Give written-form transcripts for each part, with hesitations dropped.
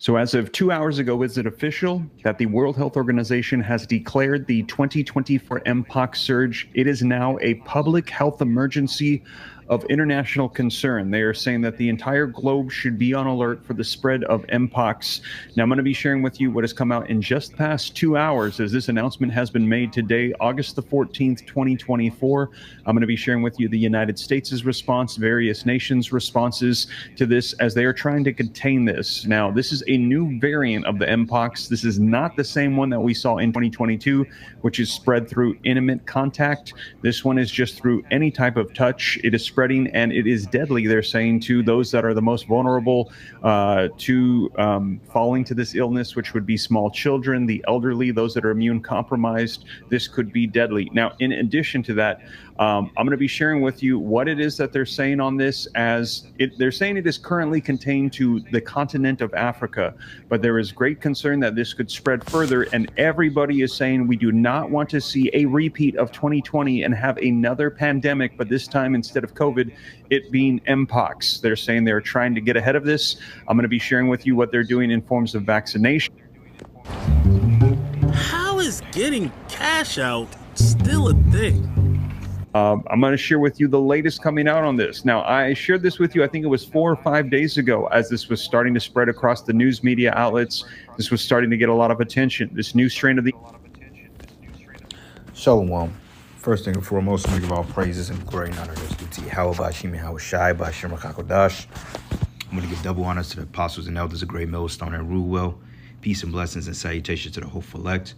So as of 2 hours ago, is it official that the World Health Organization has declared the 2024 Mpox surge? It is now a public health emergency of international concern. They are saying that the entire globe should be on alert for the spread of Mpox. Now, I'm going to be sharing with you what has come out in just the past 2 hours as this announcement has been made today, August the 14th, 2024. I'm going to be sharing with you the United States' response, various nations' responses to this as they are trying to contain this. Now, this is a new variant of the Mpox. This is not the same one that we saw in 2022, which is spread through intimate contact. This one is just through any type of touch. It is spreading and it is deadly, they're saying, to those that are the most vulnerable to falling to this illness, which would be small children, the elderly, those that are immune compromised. This could be deadly. Now, in addition to that, I'm going to be sharing with you what it is that they're saying on this, as they're saying it is currently contained to the continent of Africa, but there is great concern that this could spread further, and everybody is saying we do not want to see a repeat of 2020 and have another pandemic, but this time instead of COVID, it being Mpox. They're saying they're trying to get ahead of this. I'm going to be sharing with you what they're doing in forms of vaccination. How is getting cash out still a thing? I'm going to share with you the latest coming out on this. Now, I shared this with you, I think it was 4 or 5 days ago, as this was starting to spread across the news media outlets. This was starting to get a lot of attention. This new strain of the... Shalom. First thing and foremost, we give all praises and glory and honor due to Yahweh, Bashim, Yahweh Shai, Bashim, Rakakodash. I'm going to give double honors to the apostles and elders of Great Millstone and rule well. Peace and blessings and salutations to the hopeful elect.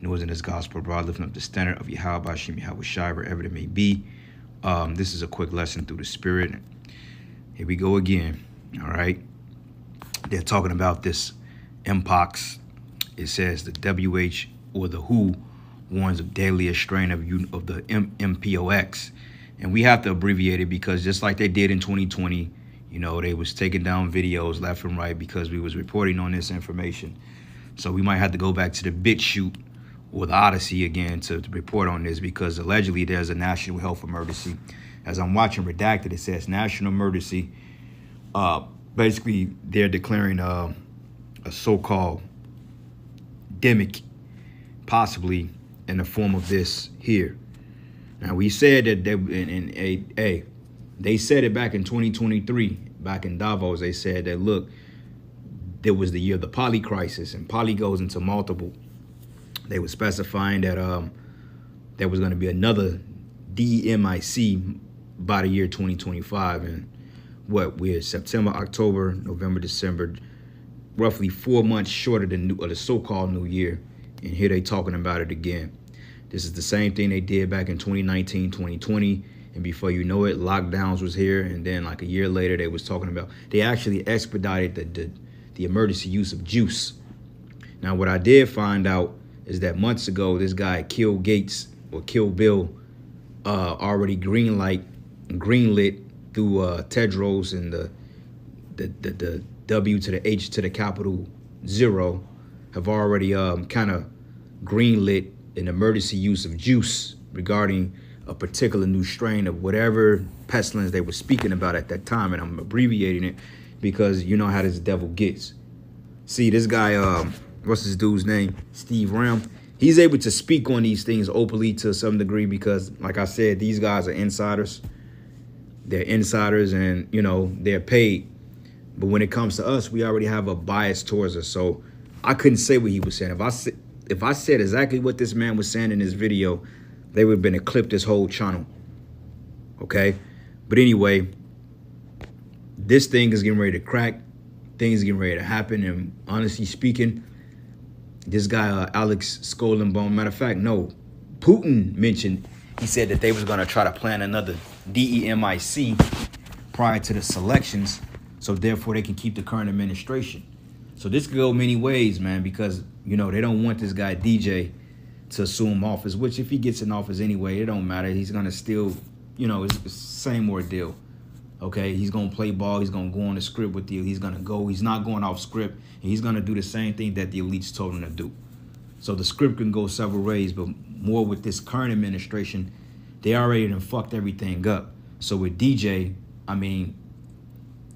Knows in this gospel broad, lifting up the standard of Yahweh, Bashim, Yahweh Shai, wherever it may be. This is a quick lesson through the Spirit. Here we go again. All right. They're talking about this Mpox. It says the WH or the WHO warns of deadliest strain of the MPOX. And we have to abbreviate it because just like they did in 2020, you know, they was taking down videos left and right because we was reporting on this information. So we might have to go back to the BitChute or the Odyssey again to report on this, because allegedly there's a national health emergency. As I'm watching Redacted, it says national emergency. Basically, they're declaring a so-called demic, possibly in the form of this here. Now, we said that they said it back in 2023, back in Davos. They said that, look, there was the year of the poly crisis, and poly goes into multiple. They were specifying that there was going to be another DEMIC by the year 2025. And we're September, October, November, December, roughly 4 months shorter than the so-called new year. And here they talking about it again. This is the same thing they did back in 2019, 2020. And before you know it, lockdowns was here. And then like a year later, they was talking about, they actually expedited the emergency use of juice. Now, what I did find out is that months ago, this guy Kill Gates or Kill Bill already greenlit through Tedros and the W to the H to the capital 0 have already kind of greenlit an emergency use of juice regarding a particular new strain of whatever pestilence they were speaking about at that time. And I'm abbreviating it because you know how this devil gets. See, this guy, what's this dude's name? Steve Ram. He's able to speak on these things openly to some degree because, like I said, these guys are insiders. They're insiders and, you know, they're paid. But when it comes to us, we already have a bias towards us. So I couldn't say what he was saying. If I said exactly what this man was saying in this video, they would have been to clip this whole channel. Okay? But anyway, this thing is getting ready to crack. Things are getting ready to happen. And honestly speaking, this guy, Alex Skolenbaum, matter of fact, no, Putin mentioned, he said that they was going to try to plan another DEMIC prior to the selections, so therefore they can keep the current administration. So this could go many ways, man, because, you know, they don't want this guy DJ to assume office, which if he gets in office anyway, it don't matter. He's going to still, you know, it's the same ordeal. Okay, he's going to play ball. He's going to go on the script with you. He's going to go. He's not going off script. And he's going to do the same thing that the elites told him to do. So the script can go several ways, but more with this current administration, they already done fucked everything up. So with DJ, I mean,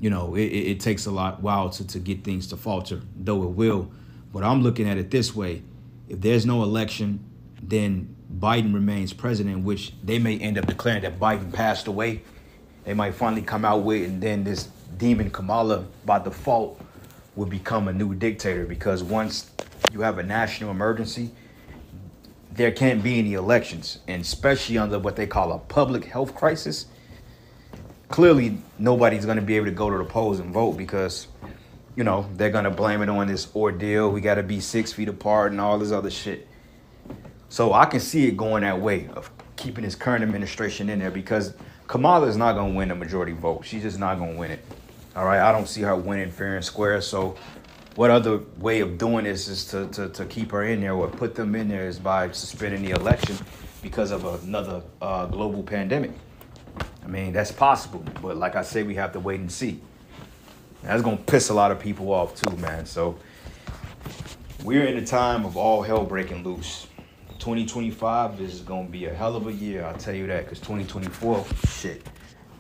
You know, it takes a while to get things to falter, though it will. But I'm looking at it this way. If there's no election, then Biden remains president, which they may end up declaring that Biden passed away. They might finally come out with, and then this demon Kamala, by default, will become a new dictator, because once you have a national emergency, there can't be any elections, and especially under what they call a public health crisis. Clearly, nobody's going to be able to go to the polls and vote because, you know, they're going to blame it on this ordeal. We got to be 6 feet apart and all this other shit. So I can see it going that way of keeping this current administration in there, because Kamala is not going to win a majority vote. She's just not going to win it. All right. I don't see her winning fair and square. So what other way of doing this is to keep her in there or put them in there is by suspending the election because of another global pandemic. I mean, that's possible. But like I said, we have to wait and see. That's going to piss a lot of people off too, man. So we're in a time of all hell breaking loose. 2025 is going to be a hell of a year, I'll tell you that, because 2024, shit,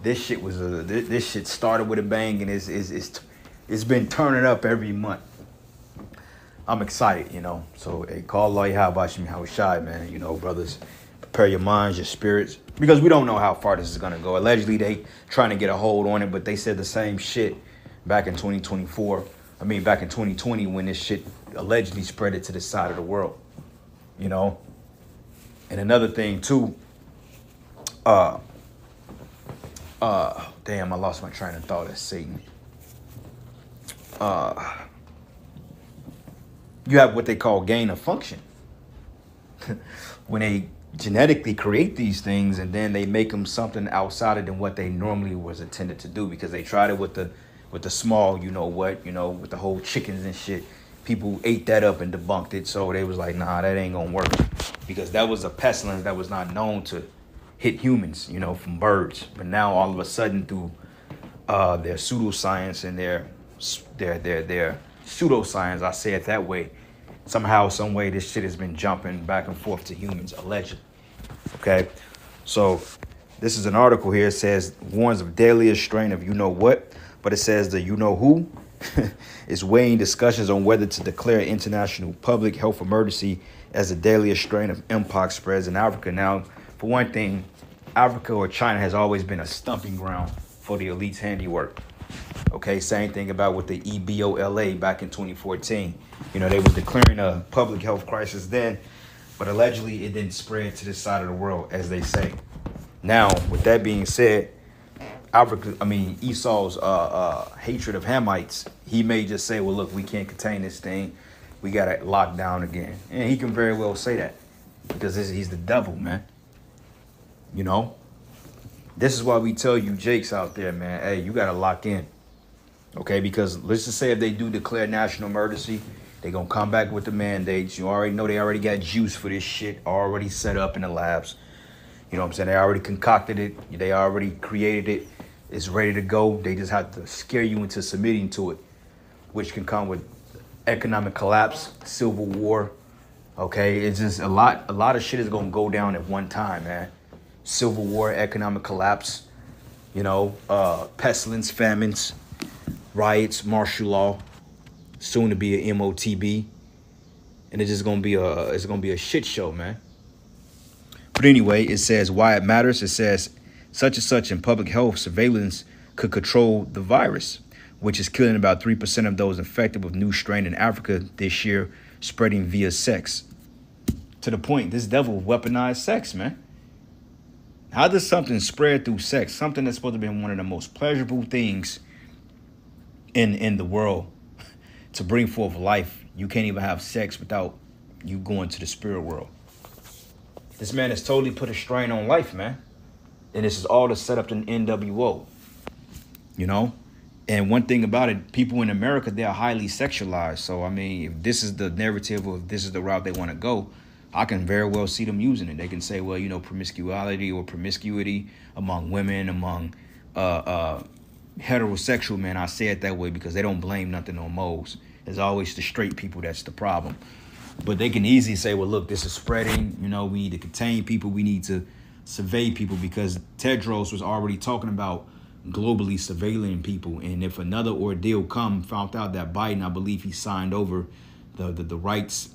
this shit started with a bang, and it's been turning up every month. I'm excited, you know. So, hey, call Allah Yahweh how shy, man. You know, brothers, prepare your minds, your spirits, because we don't know how far this is going to go. Allegedly, they trying to get a hold on it, but they said the same shit back in 2024. I mean, back in 2020 when this shit allegedly spread it to the side of the world, you know. And another thing too, damn, I lost my train of thought. That's Satan. You have what they call gain of function. When they genetically create these things and then they make them something outside of than what they normally was intended to do, because they tried it with the small, you know what, you know, with the whole chickens and shit. People ate that up and debunked it, so they was like, nah, that ain't gonna work, because that was a pestilence that was not known to hit humans, you know, from birds. But now all of a sudden, through their pseudoscience and their pseudoscience, I say it that way, somehow, some way, this shit has been jumping back and forth to humans, allegedly. Okay, so this is an article here. It says warns of deadliest strain of you know what, but it says the you know who is weighing discussions on whether to declare an international public health emergency as the deadliest strain of mpox spreads in Africa. Now, for one thing, Africa or China has always been a stumping ground for the elite's handiwork. Okay, same thing about with the Ebola back in 2014. You know, they were declaring a public health crisis then, but allegedly it didn't spread to this side of the world, as they say. Now, with that being said, Esau's hatred of Hamites, he may just say, well, look, we can't contain this thing. We got to lock down again. And he can very well say that, because he's the devil, man. You know, this is why we tell you Jakes out there, man, hey, you got to lock in. Okay, because let's just say if they do declare national emergency, they're going to come back with the mandates. You already know they already got juice for this shit already set up in the labs. You know what I'm saying? They already concocted it. They already created it. It's ready to go. They just have to scare you into submitting to it, which can come with economic collapse, civil war. Okay, it's just a lot of shit is going to go down at one time, man. Civil war, economic collapse, you know, pestilence, famines, riots, martial law, soon to be a MOTB, and it's just gonna be a shit show, man. But anyway, it says why it matters. It says such and such in public health surveillance could control the virus, which is killing about 3% of those infected with new strain in Africa this year, spreading via sex. To the point, this devil weaponized sex, man. How does something spread through sex? Something that's supposed to be one of the most pleasurable things in the world, to bring forth life. You can't even have sex without you going to the spirit world. This man has totally put a strain on life, man. And this is all to set up an NWO, you know? And one thing about it, people in America, they are highly sexualized. So, I mean, if this is the narrative or if this is the route they want to go, I can very well see them using it. They can say, well, you know, promiscuity among women, among heterosexual men. I say it that way because they don't blame nothing on moles. It's always the straight people that's the problem. But they can easily say, well, look, this is spreading. You know, we need to contain people. We need to survey people, because Tedros was already talking about globally surveilling people. And if another ordeal found out that Biden, I believe he signed over the rights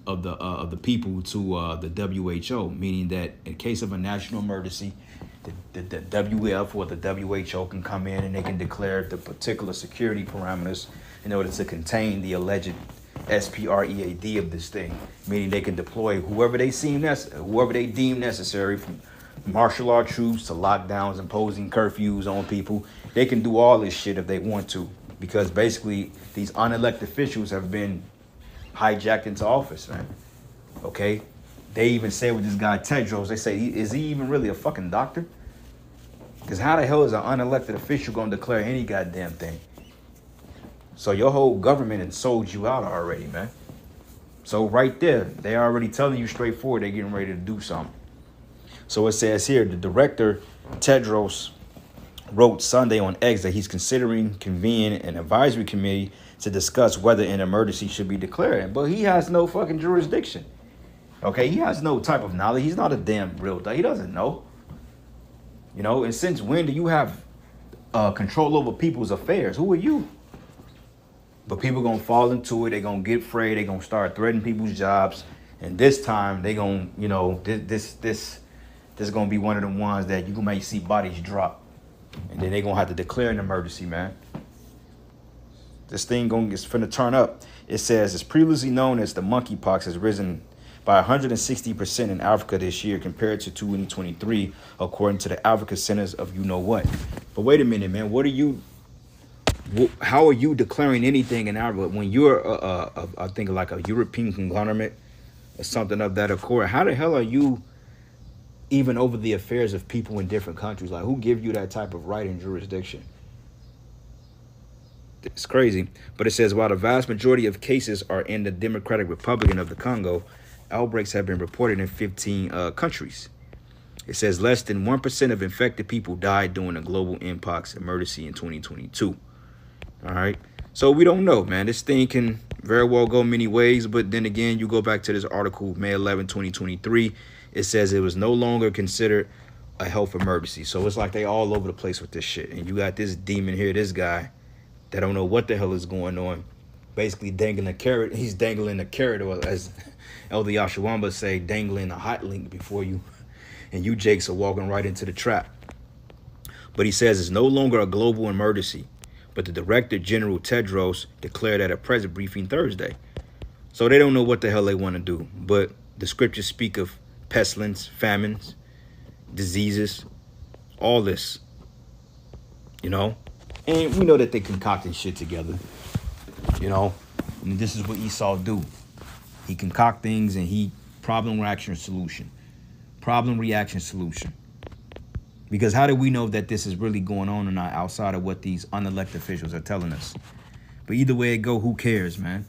of the people to the WHO, meaning that in case of a national emergency, the WF or the WHO can come in and they can declare the particular security parameters in order to contain the alleged SPREAD of this thing, meaning they can deploy whoever they deem necessary, from martial law troops to lockdowns, imposing curfews on people. They can do all this shit if they want to, because basically these unelected officials have been hijacked into office, man. Okay? They even say with this guy Tedros, they say, is he even really a fucking doctor? Because how the hell is an unelected official going to declare any goddamn thing? So your whole government has sold you out already, man. So right there, they already telling you straightforward they're getting ready to do something. So it says here, the director, Tedros, wrote Sunday on X that he's considering convening an advisory committee to discuss whether an emergency should be declared. But he has no fucking jurisdiction. Okay, he has no type of knowledge. He's not a damn realtor. He doesn't know. You know, and since when do you have control over people's affairs? Who are you? But people gonna fall into it. They gonna get afraid. They gonna start threatening people's jobs. And this time they gonna, you know, this is gonna be one of the ones that you may see bodies drop, and then they gonna have to declare an emergency, man. This thing is finna turn up. It says it's previously known as the monkeypox has risen by 160% in Africa this year compared to 2023, according to the Africa Centers of you know what. But wait a minute, man. How are you declaring anything in Africa when you're, I think, like a European conglomerate or something of that accord? How the hell are you even over the affairs of people in different countries? Like, who give you that type of right and jurisdiction? It's crazy. But it says, while the vast majority of cases are in the Democratic Republic of the Congo, outbreaks have been reported in 15 countries. It says less than 1% of infected people died during a global mpox emergency in 2022. All right. So we don't know, man. This thing can very well go many ways. But then again, you go back to this article, May 11, 2023. It says it was no longer considered a health emergency. So it's like they all over the place with this shit. And you got this demon here, this guy that don't know what the hell is going on, basically dangling a carrot. He's dangling a carrot, or as Elder Yashawamba say, dangling a hot link before you. And you jakes are walking right into the trap. But he says it's no longer a global emergency. But the Director General Tedros declared at a press briefing Thursday. So they don't know what the hell they want to do. But the scriptures speak of pestilence, famines, diseases, all this, you know. And we know that they concocting shit together, you know. And this is what Esau do. He concoct things and he problem, reaction, solution. Problem, reaction, solution. Because how do we know that this is really going on or not outside of what these unelected officials are telling us? But either way it go, who cares, man?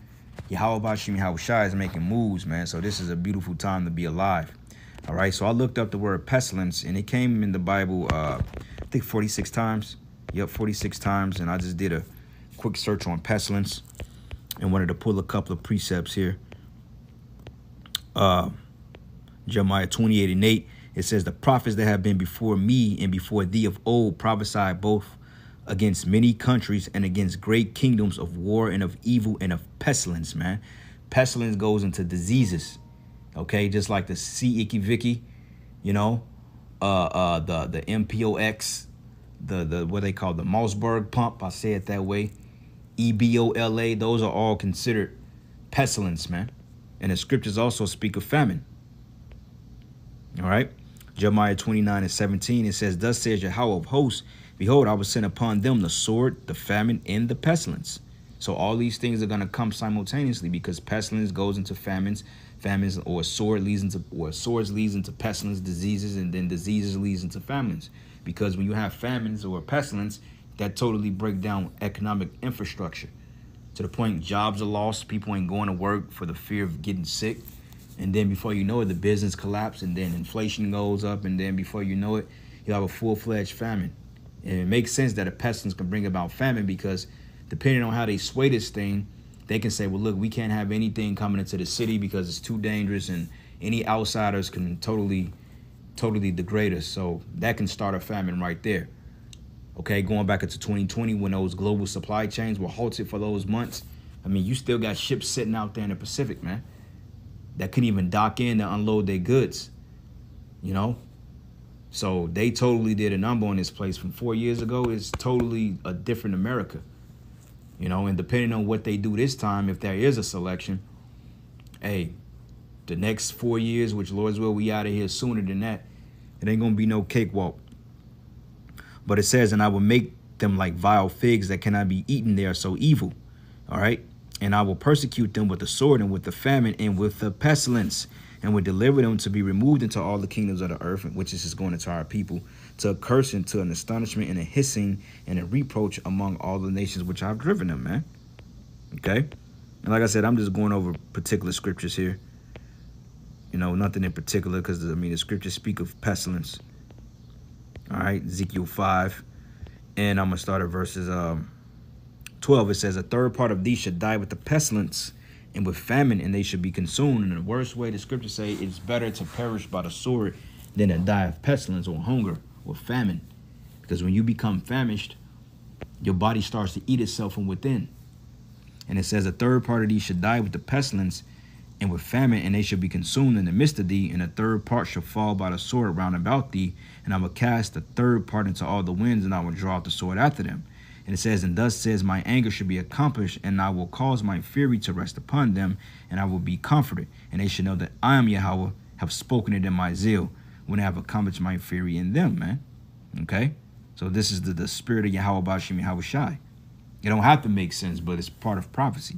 Yahweh Shem Yahushai is making moves, man. So this is a beautiful time to be alive. All right, so I looked up the word pestilence, and it came in the Bible, I think 46 times. Yep, 46 times. And I just did a quick search on pestilence and wanted to pull a couple of precepts here. Jeremiah 28:8. It says, the prophets that have been before me and before thee of old prophesied both against many countries and against great kingdoms of war and of evil and of pestilence, man. Pestilence goes into diseases, okay? Just like the C. Icky Vicky, you know, the MPOX, the what they call the Mossberg pump, I say it that way, Ebola, those are all considered pestilence, man. And the scriptures also speak of famine. All right. Jeremiah 29:17, it says, thus says Yahweh of hosts, behold, I will send upon them the sword, the famine, and the pestilence. So all these things are going to come simultaneously, because pestilence goes into famines, or swords leads into pestilence, diseases, and then diseases leads into famines. Because when you have famines or pestilence, that totally break down economic infrastructure to the point jobs are lost. People ain't going to work for the fear of getting sick. And then before you know it, the business collapse, and then inflation goes up, and then before you know it, you have a full-fledged famine. And it makes sense that a pestilence can bring about famine, because depending on how they sway this thing, they can say, well, look, we can't have anything coming into the city because it's too dangerous, and any outsiders can totally degrade us. So that can start a famine right there. Okay, going back into 2020 when those global supply chains were halted for those months. I mean, you still got ships sitting out there in the Pacific, man, that couldn't even dock in to unload their goods, you know? So they totally did a number on this place from 4 years ago. It's totally a different America, you know? And depending on what they do this time, if there is a selection, hey, the next 4 years, which Lord's will, we out of here sooner than that. It ain't gonna be no cakewalk. But it says, and I will make them like vile figs that cannot be eaten. They are so evil. All right. And I will persecute them with the sword and with the famine and with the pestilence, and will deliver them to be removed into all the kingdoms of the earth, which is just going into our people, to a curse and to an astonishment and a hissing and a reproach among all the nations which I've driven them, man. Okay. And like I said, I'm just going over particular scriptures here. You know, nothing in particular, because I mean the scriptures speak of pestilence. All right, Ezekiel 5, and I'm gonna start at verses 12. It says, a third part of these should die with the pestilence and with famine, and they should be consumed. And the worst way the scriptures say, it's better to perish by the sword than to die of pestilence or hunger or famine, because when you become famished, your body starts to eat itself from within. And it says, a third part of these should die with the pestilence and with famine, and they shall be consumed in the midst of thee, and a third part shall fall by the sword round about thee, and I will cast the third part into all the winds, and I will draw out the sword after them. And it says, and thus says, my anger should be accomplished, and I will cause my fury to rest upon them, and I will be comforted, and they shall know that I am Yahweh, have spoken it in my zeal, when I have accomplished my fury in them, man. Okay? So this is the spirit of Yahweh Bashim Yahweh Shai. It don't have to make sense, but it's part of prophecy.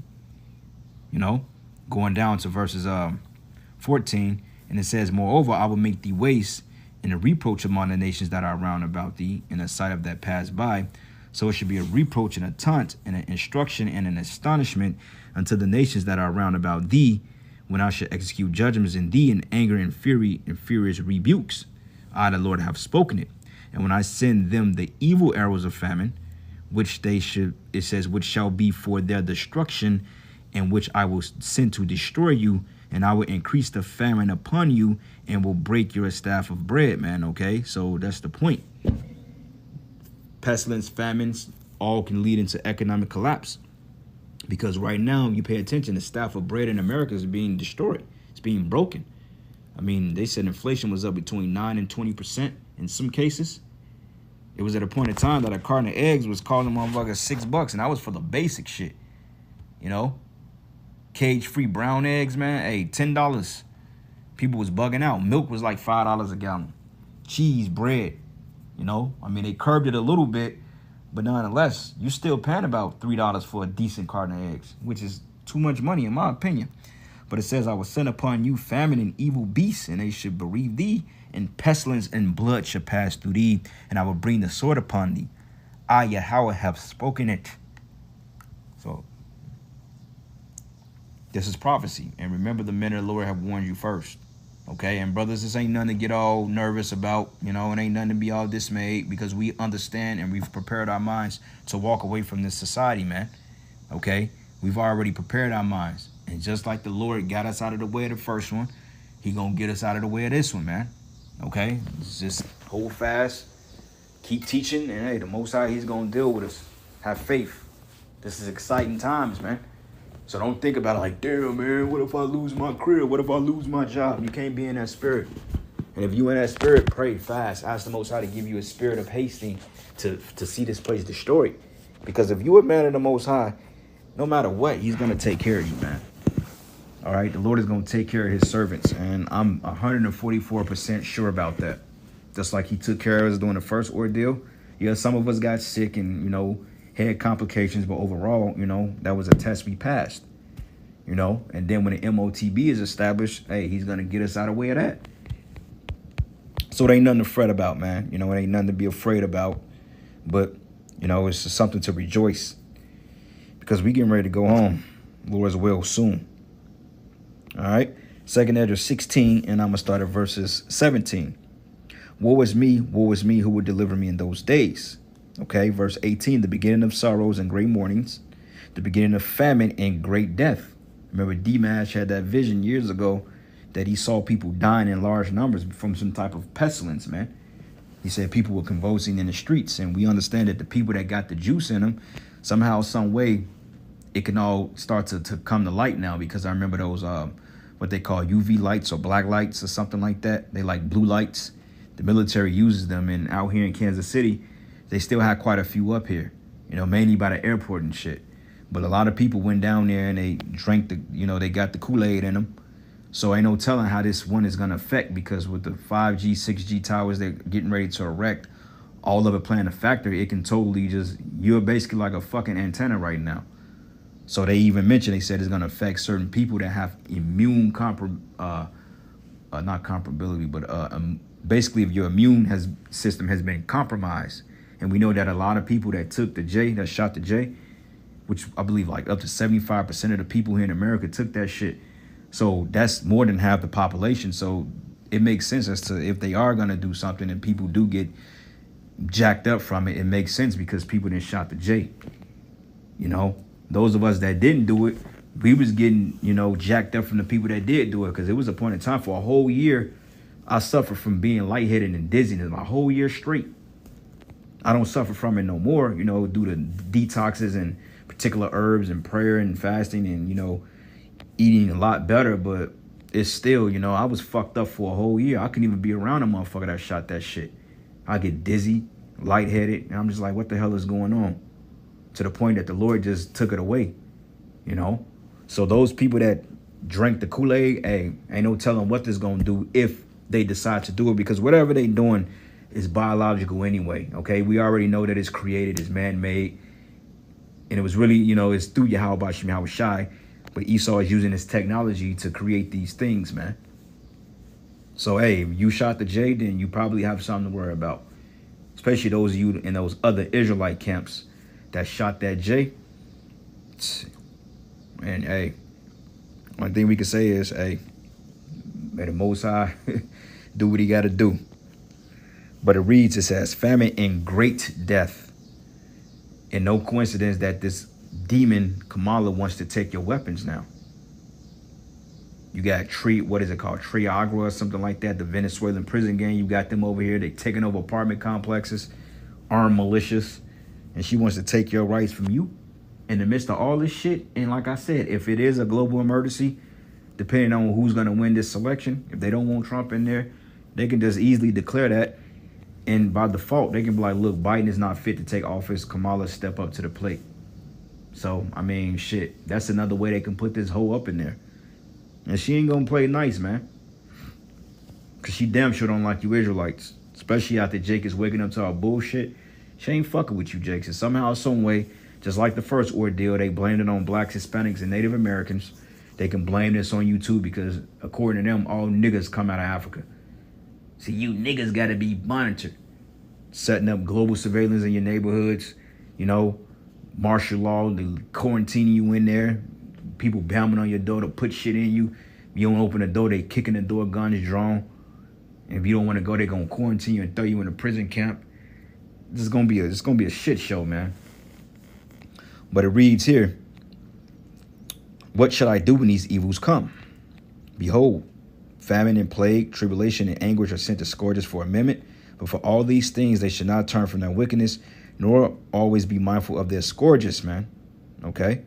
You know? Going down to verses 14, and it says, moreover, I will make thee waste and a reproach among the nations that are round about thee in the sight of that pass by. So it should be a reproach and a taunt and an instruction and an astonishment unto the nations that are round about thee, when I shall execute judgments in thee in anger and fury and furious rebukes. I, the Lord, have spoken it. And when I send them the evil arrows of famine, which they should, it says, which shall be for their destruction, and which I will send to destroy you, and I will increase the famine upon you, and will break your staff of bread, man, okay? So that's the point. Pestilence, famines, all can lead into economic collapse. Because right now, you pay attention, the staff of bread in America is being destroyed. It's being broken. I mean, they said inflation was up between 9 and 20% in some cases. It was at a point in time that a carton of eggs was costing motherfuckers $6, and that was for the basic shit, you know? Cage-free brown eggs, man, hey, $10. People was bugging out. Milk was like $5 a gallon. Cheese, bread, you know? I mean, they curbed it a little bit, but nonetheless, you still paying about $3 for a decent carton of eggs, which is too much money in my opinion. But it says, I will send upon you famine and evil beasts, and they should bereave thee, and pestilence and blood shall pass through thee, and I will bring the sword upon thee. I, Yahweh, have spoken it. So, this is prophecy. And remember, the men of the Lord have warned you first. Okay? And brothers, this ain't nothing to get all nervous about. You know, it ain't nothing to be all dismayed, because we understand and we've prepared our minds to walk away from this society, man. Okay? We've already prepared our minds. And just like the Lord got us out of the way of the first one, he gonna get us out of the way of this one, man. Okay? Just hold fast. Keep teaching. And hey, the Most High, he's gonna deal with us. Have faith. This is exciting times, man. So don't think about it like, damn, man, what if I lose my career? What if I lose my job? You can't be in that spirit. And if you in that spirit, pray, fast. Ask the Most High to give you a spirit of hasting to see this place destroyed. Because if you a man of the Most High, no matter what, he's going to take care of you, man. All right? The Lord is going to take care of his servants. And I'm 144% sure about that. Just like he took care of us during the first ordeal. Yeah, some of us got sick and, you know, had complications, but overall, you know, that was a test we passed, you know. And then when the MOTB is established, hey, he's going to get us out of the way of that. So it ain't nothing to fret about, man. You know, it ain't nothing to be afraid about. But, you know, it's just something to rejoice, because we getting ready to go home, Lord's will, soon. All right. 2nd Ezra 16, and I'm going to start at verses 17. Woe is me, who would deliver me in those days? Okay, verse 18, the beginning of sorrows and great mournings, the beginning of famine and great death. Remember, D-Mash had that vision years ago that he saw people dying in large numbers from some type of pestilence, man. He said people were convulsing in the streets, and we understand that the people that got the juice in them, somehow, some way, it can all start to come to light now, because I remember those what they call UV lights or black lights or something like that. They like blue lights. The military uses them, and out here in Kansas City, they still had quite a few up here, you know, mainly by the airport and shit. But a lot of people went down there and they drank the, you know, they got the Kool-Aid in them. So ain't no telling how this one is gonna affect, because with the 5G, 6G towers they're getting ready to erect, all of it playing a factor, it can totally just, you're basically like a fucking antenna right now. So they even mentioned, they said it's gonna affect certain people that have immune not comparability, but basically if your immune system has been compromised. And we know that a lot of people that took the J, that shot the J, which I believe like up to 75% of the people here in America took that shit. So that's more than half the population. So it makes sense as to if they are gonna do something and people do get jacked up from it, it makes sense because people didn't shot the J. You know, those of us that didn't do it, we was getting, you know, jacked up from the people that did do it, because it was a point in time for a whole year I suffered from being lightheaded and dizziness my whole year straight. I don't suffer from it no more, you know, due to detoxes and particular herbs and prayer and fasting and, you know, eating a lot better. But it's still, you know, I was fucked up for a whole year. I couldn't even be around a motherfucker that shot that shit. I get dizzy, lightheaded, and I'm just like, what the hell is going on? To the point that the Lord just took it away, you know? So those people that drank the Kool-Aid, hey, ain't no telling what this gonna do if they decide to do it, because whatever they doing is biological anyway, okay? We already know that it's created, it's man-made, and it was really, you know, it's through Yahweh Shai, but Esau is using this technology to create these things, man. So, hey, if you shot the J, then you probably have something to worry about, especially those of you in those other Israelite camps that shot that J. And, hey, one thing we can say is, hey, may the Most High do what he got to do. But it reads, it says, famine and great death. And no coincidence that this demon Kamala wants to take your weapons now. You got what is it called? Triagra or something like that. The Venezuelan prison gang. You got them over here. They taking over apartment complexes, armed militias. And she wants to take your rights from you in the midst of all this shit. And like I said, if it is a global emergency, depending on who's going to win this election, if they don't want Trump in there, they can just easily declare that. And by default, they can be like, look, Biden is not fit to take office. Kamala step up to the plate. So, I mean, shit, that's another way they can put this hoe up in there. And she ain't going to play nice, man. Because she damn sure don't like you Israelites. Especially after Jake is waking up to our bullshit. She ain't fucking with you, Jake. So somehow, some way, just like the first ordeal, they blamed it on blacks, Hispanics, and Native Americans. They can blame this on you too, because according to them, all niggas come out of Africa. See, you niggas got to be monitored. Setting up global surveillance in your neighborhoods, you know, martial law, they quarantining you in there. People banging on your door to put shit in you. If you don't open the door, they kicking the door, gun is drawn. And if you don't want to go, they're going to quarantine you and throw you in a prison camp. It's gonna be a shit show, man. But it reads here, what shall I do when these evils come? Behold, famine and plague, tribulation and anguish are sent to scourges for a minute, but for all these things they should not turn from their wickedness, nor always be mindful of their scourges, man. Okay?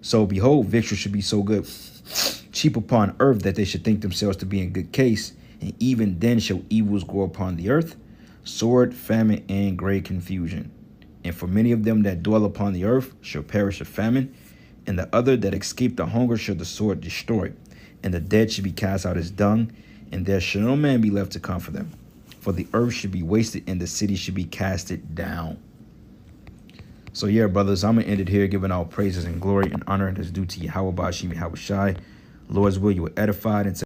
So behold, victory should be so good, cheap upon earth, that they should think themselves to be in good case, and even then shall evils grow upon the earth, sword, famine, and great confusion. And for many of them that dwell upon the earth shall perish of famine, and the other that escape the hunger shall the sword destroy, and the dead shall be cast out as dung, and there shall no man be left to comfort them. For the earth should be wasted, and the city should be casted down. So yeah, brothers, I'm going to end it here, giving all praises and glory and honor that's due to Yahweh Bashim Yahweh Shai. Lord's will, you were edified and